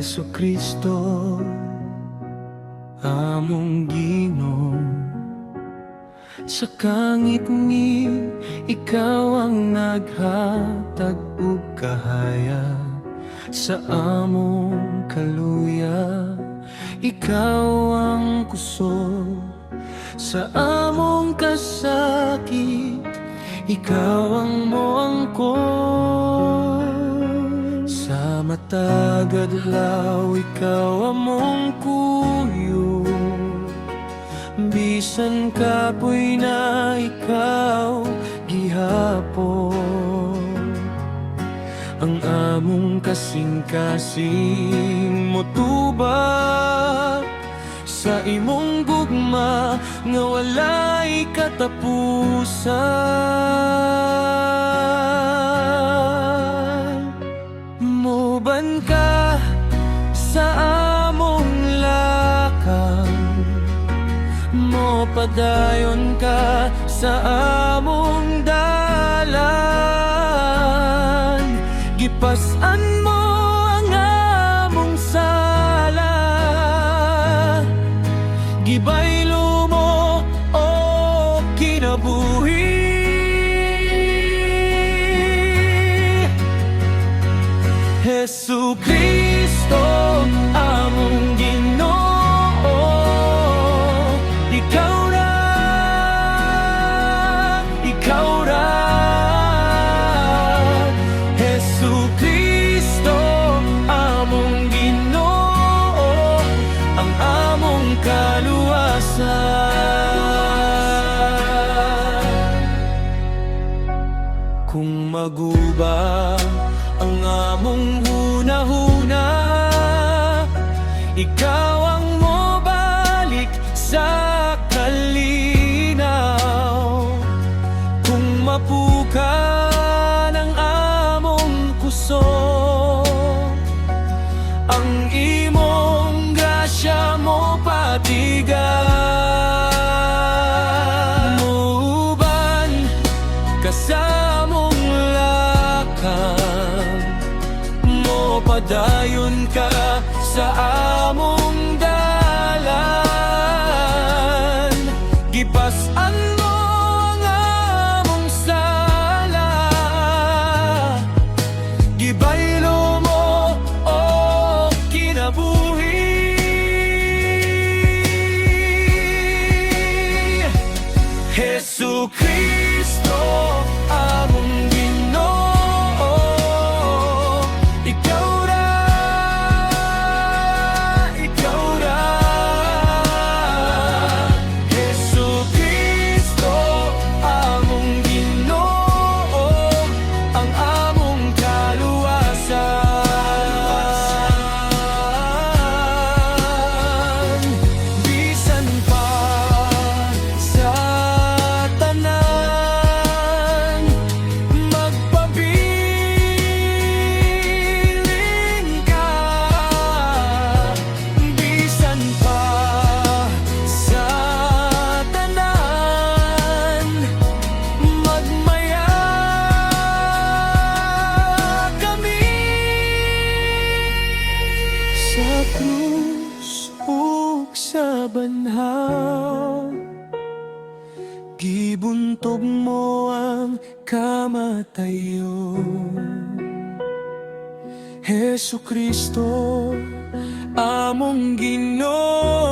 Jesucristo, among Ginoo. Sa kangit-ngit, ikaw ang naghatag ug kahaya. Sa among kaluya, ikaw ang kusog. Sa among kasakit, ikaw ang moangkon. Sa matag adlaw, ikaw among kuyo. Bisan kapoy na ikaw gihapon. Ang among kasing-kasing motuba sa imong gugma nga walay katapusan. Moban ka sa among lakang, mopadayon ka sa among dalan. Gipas-an mo ang among sala, gibaylo mo o kinabuhi. Jesucristo, among Ginoo, ikaw ra, ikaw ra. Jesucristo, among Ginoo, ang among kaluwasan. Kung maguba ang among hunahuna, ikaw ang mobalik sa kalinaw. Kung mapuka ng among kusog, ang imong grasya mo patigan. Muban ka sa among lakang, mopadayon ka sa among dalan. Gipas-an mo ang among sala, gibaylo mo o kinabuhi. Jesucristo, among Ginoo, ikaw ra, ikaw ra. Jesucristo, among Ginoo, ang among kaluwasan. Bisan pa sa tanan, magpabiling ka. Bisan pa sa tanan, magmaya kami. Sa krus ug sa banhaw, gibuntog mo ang kamatayon. Jesucristo, among Ginoo,